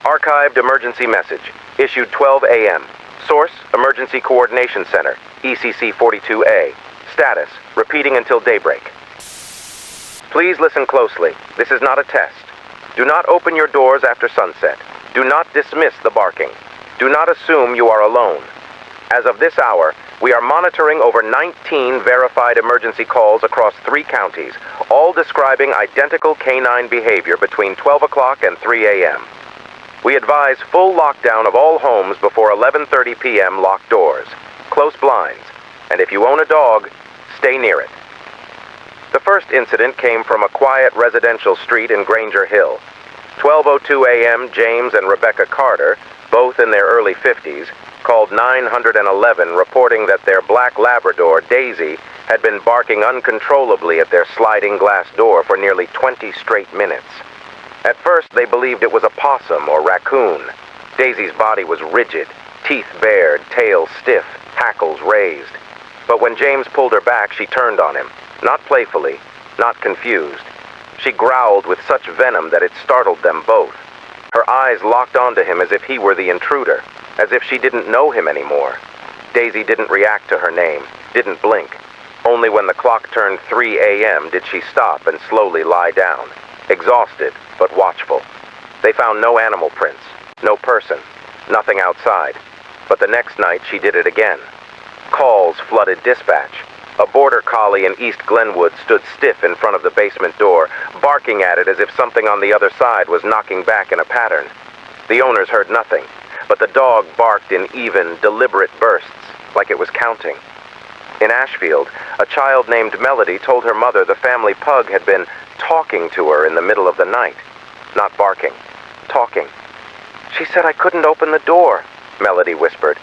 Archived emergency message. Issued 12 a.m. Source, Emergency Coordination Center, ECC 42A. Status, repeating until daybreak. Please listen closely. This is not a test. Do not open your doors after sunset. Do not dismiss the barking. Do not assume you are alone. As of this hour, we are monitoring over 19 verified emergency calls across 3 counties, all describing identical canine behavior between 12 o'clock and 3 a.m. We advise full lockdown of all homes before 11:30 p.m. locked doors, close blinds, and if you own a dog, stay near it. The first incident came from a quiet residential street in Granger Hill. 12:02 a.m., James and Rebecca Carter, both in their early 50s, called 911 reporting that their black Labrador, Daisy, had been barking uncontrollably at their sliding glass door for nearly 20 straight minutes. At first, they believed it was a possum or raccoon. Daisy's body was rigid, teeth bared, tail stiff, hackles raised. But when James pulled her back, she turned on him, not playfully, not confused. She growled with such venom that it startled them both. Her eyes locked onto him as if he were the intruder, as if she didn't know him anymore. Daisy didn't react to her name, didn't blink. Only when the clock turned 3 a.m. did she stop and slowly lie down, exhausted but watchful. They found no animal prints, no person, nothing outside. But the next night she did it again. Calls flooded dispatch. A border collie in East Glenwood stood stiff in front of the basement door, barking at it as if something on the other side was knocking back in a pattern. The owners heard nothing, but the dog barked in even, deliberate bursts, like it was counting. In Ashfield, a child named Melody told her mother the family pug had been talking to her in the middle of the night. Not barking, talking. "She said I couldn't open the door," Melody whispered,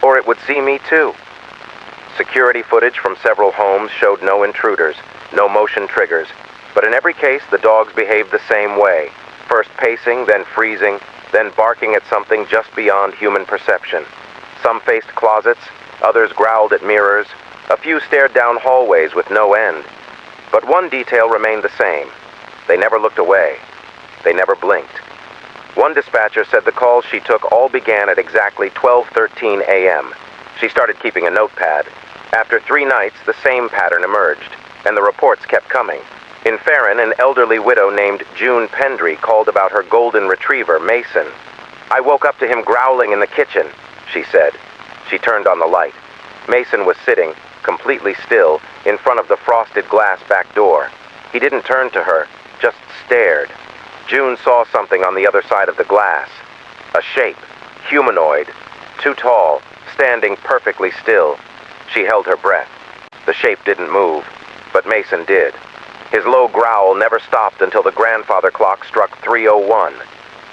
"or it would see me too." Security footage from several homes showed no intruders, no motion triggers, but in every case the dogs behaved the same way, first pacing, then freezing, then barking at something just beyond human perception. Some faced closets, others growled at mirrors, a few stared down hallways with no end. But one detail remained the same. They never looked away. They never blinked. One dispatcher said the calls she took all began at exactly 12:13 a.m. She started keeping a notepad. After 3 nights, the same pattern emerged, and the reports kept coming. In Farron, an elderly widow named June Pendry called about her golden retriever, Mason. "I woke up to him growling in the kitchen," she said. She turned on the light. Mason was sitting, completely still, in front of the frosted glass back door. He didn't turn to her, just stared. June saw something on the other side of the glass. A shape, humanoid, too tall, standing perfectly still. She held her breath. The shape didn't move, but Mason did. His low growl never stopped until the grandfather clock struck 3:01.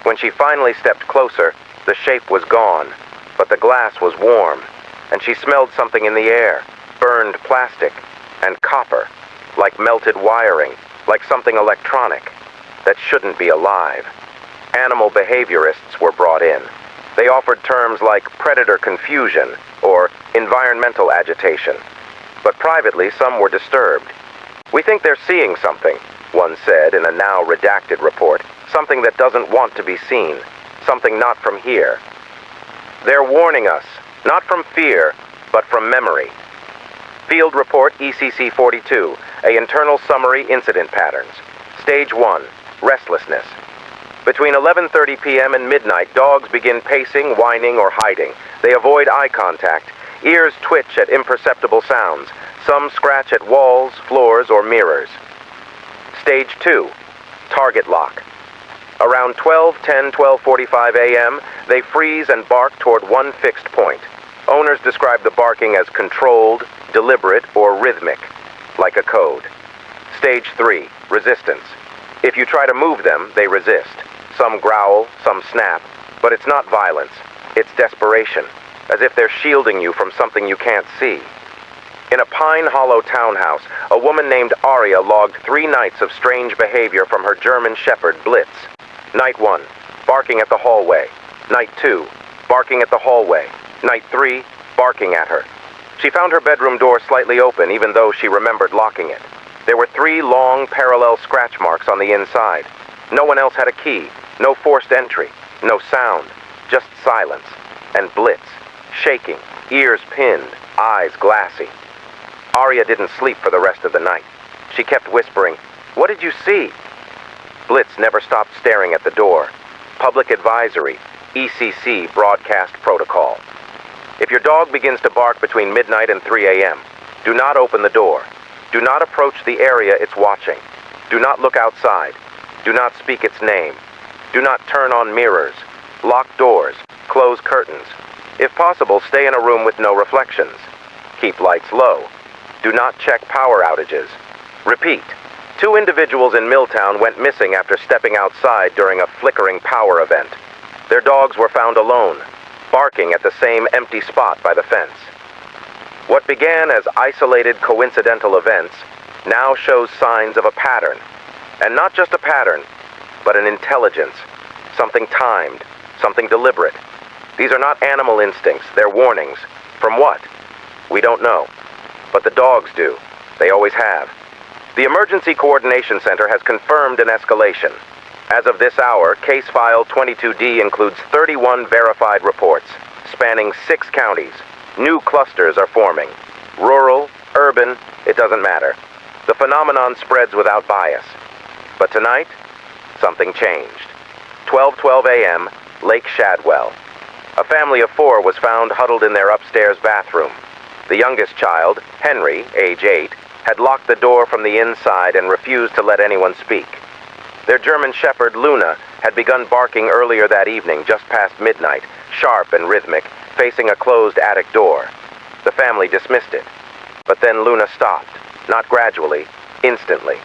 When she finally stepped closer, the shape was gone, but the glass was warm, and she smelled something in the air, burned plastic, and copper, like melted wiring, like something electronic, that shouldn't be alive. Animal behaviorists were brought in. They offered terms like predator confusion or environmental agitation. But privately, some were disturbed. "We think they're seeing something," one said in a now redacted report. "Something that doesn't want to be seen. Something not from here. They're warning us, not from fear, but from memory." Field Report ECC 42, a internal summary incident patterns. Stage 1, restlessness. Between 11:30 p.m. and midnight, dogs begin pacing, whining, or hiding. They avoid eye contact. Ears twitch at imperceptible sounds. Some scratch at walls, floors, or mirrors. Stage 2, target lock. Around 12:45 a.m., they freeze and bark toward one fixed point. Owners describe the barking as controlled, deliberate, or rhythmic, like a code. Stage 3, resistance. If you try to move them, they resist. Some growl, some snap, but it's not violence. It's desperation, as if they're shielding you from something you can't see. In a Pine Hollow townhouse, a woman named Aria logged 3 nights of strange behavior from her German Shepherd, Blitz. Night 1, barking at the hallway. Night 2, barking at the hallway. Night 3, barking at her. She found her bedroom door slightly open, even though she remembered locking it. There were 3 long, parallel scratch marks on the inside. No one else had a key, no forced entry. No sound, just silence. And Blitz, shaking, ears pinned, eyes glassy. Arya didn't sleep for the rest of the night. She kept whispering, "What did you see?" Blitz never stopped staring at the door. Public advisory, ECC broadcast protocol. If your dog begins to bark between midnight and 3 a.m., do not open the door. Do not approach the area it's watching. Do not look outside. Do not speak its name. Do not turn on mirrors. Lock doors. Close curtains. If possible, stay in a room with no reflections. Keep lights low. Do not check power outages. Repeat. 2 individuals in Milltown went missing after stepping outside during a flickering power event. Their dogs were found alone, barking at the same empty spot by the fence. What began as isolated coincidental events now shows signs of a pattern. And not just a pattern, but an intelligence. Something timed, something deliberate. These are not animal instincts, they're warnings. From what? We don't know. But the dogs do. They always have. The Emergency Coordination Center has confirmed an escalation. As of this hour, case file 22D includes 31 verified reports, spanning 6 counties. New clusters are forming. Rural, urban, it doesn't matter. The phenomenon spreads without bias. But tonight, something changed. 12:12 a.m., Lake Shadwell. A family of 4 was found huddled in their upstairs bathroom. The youngest child, Henry, age 8, had locked the door from the inside and refused to let anyone speak. Their German Shepherd, Luna, had begun barking earlier that evening, just past midnight, sharp and rhythmic, facing a closed attic door. The family dismissed it. But then Luna stopped, not gradually, instantly.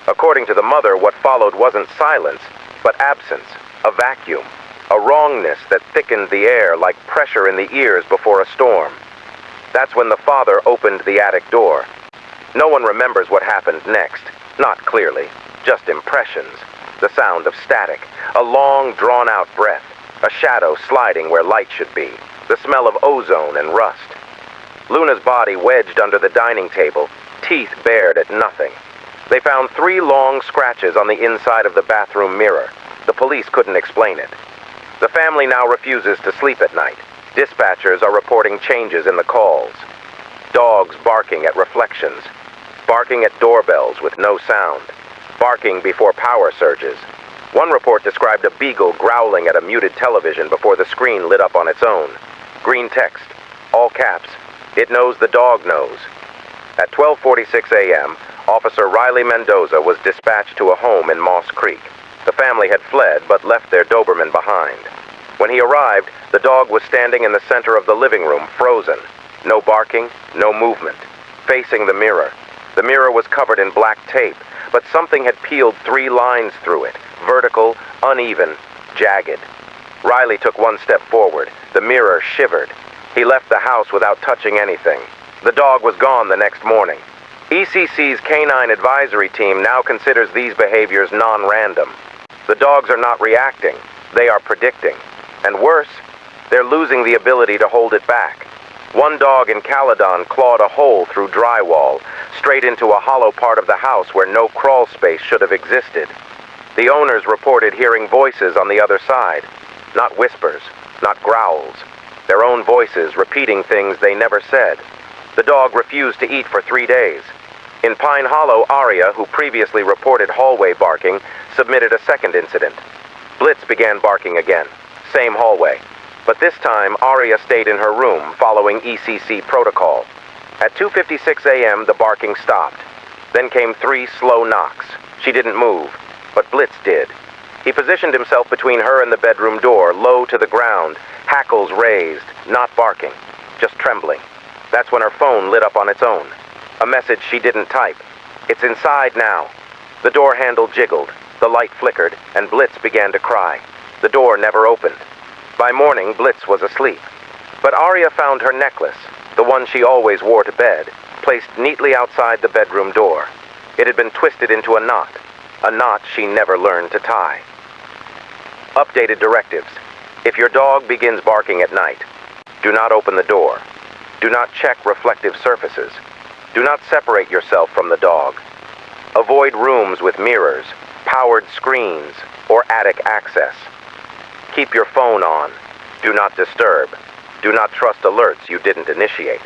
According to the mother, what followed wasn't silence, but absence, a vacuum, a wrongness that thickened the air like pressure in the ears before a storm. That's when the father opened the attic door. No one remembers what happened next, not clearly, just impressions. The sound of static, a long, drawn-out breath, a shadow sliding where light should be, the smell of ozone and rust. Luna's body wedged under the dining table, teeth bared at nothing. They found 3 long scratches on the inside of the bathroom mirror. The police couldn't explain it. The family now refuses to sleep at night. Dispatchers are reporting changes in the calls. Dogs barking at reflections. Barking at doorbells with no sound. Barking before power surges. One report described a beagle growling at a muted television before the screen lit up on its own. Green text, all caps. It knows the dog knows. At 12:46 a.m., Officer Riley Mendoza was dispatched to a home in Moss Creek. The family had fled but left their Doberman behind. When he arrived, the dog was standing in the center of the living room, frozen. No barking, no movement. Facing the mirror. The mirror was covered in black tape, but something had peeled 3 lines through it, vertical, uneven, jagged. Riley took 1 step forward. The mirror shivered. He left the house without touching anything. The dog was gone the next morning. ECC's Canine Advisory Team now considers these behaviors non-random. The dogs are not reacting, they are predicting. And worse, they're losing the ability to hold it back. One dog in Caledon clawed a hole through drywall, straight into a hollow part of the house where no crawl space should have existed. The owners reported hearing voices on the other side. Not whispers, not growls. Their own voices repeating things they never said. The dog refused to eat for 3 days. In Pine Hollow, Arya, who previously reported hallway barking, submitted a second incident. Blitz began barking again. Same hallway. But this time, Arya stayed in her room, following ECC protocol. At 2:56 a.m., the barking stopped. Then came 3 slow knocks. She didn't move, but Blitz did. He positioned himself between her and the bedroom door, low to the ground, hackles raised, not barking, just trembling. That's when her phone lit up on its own. A message she didn't type. It's inside now. The door handle jiggled, the light flickered, and Blitz began to cry. The door never opened. By morning, Blitz was asleep. But Arya found her necklace, the one she always wore to bed, placed neatly outside the bedroom door. It had been twisted into a knot she never learned to tie. Updated directives. If your dog begins barking at night, do not open the door. Do not check reflective surfaces. Do not separate yourself from the dog. Avoid rooms with mirrors, powered screens, or attic access. Keep your phone on. Do not disturb. Do not trust alerts you didn't initiate.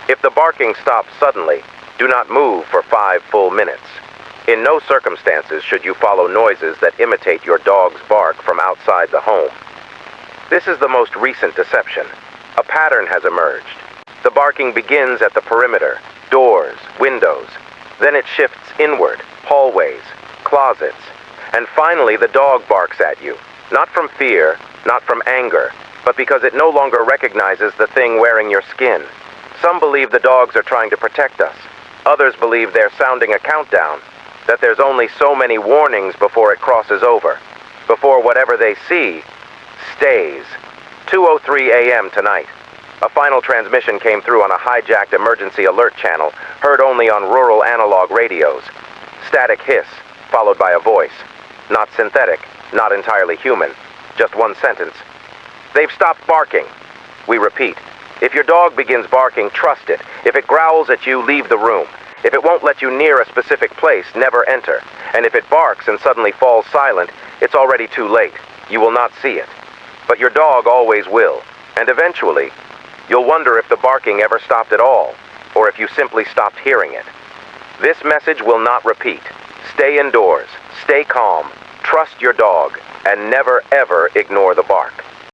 If the barking stops suddenly, do not move for 5 full minutes. In no circumstances should you follow noises that imitate your dog's bark from outside the home. This is the most recent deception. A pattern has emerged. The barking begins at the perimeter, doors, windows. Then it shifts inward, hallways, closets. And finally, the dog barks at you. Not from fear, not from anger, but because it no longer recognizes the thing wearing your skin. Some believe the dogs are trying to protect us. Others believe they're sounding a countdown, that there's only so many warnings before it crosses over, before whatever they see stays. 2:03 a.m. tonight. A final transmission came through on a hijacked emergency alert channel, heard only on rural analog radios. Static hiss, followed by a voice. Not synthetic, not entirely human. Just one sentence. They've stopped barking. We repeat. If your dog begins barking, trust it. If it growls at you, leave the room. If it won't let you near a specific place, never enter. And if it barks and suddenly falls silent, it's already too late. You will not see it. But your dog always will. And eventually, you'll wonder if the barking ever stopped at all, or if you simply stopped hearing it. This message will not repeat. Stay indoors, stay calm, trust your dog, and never ever ignore the bark.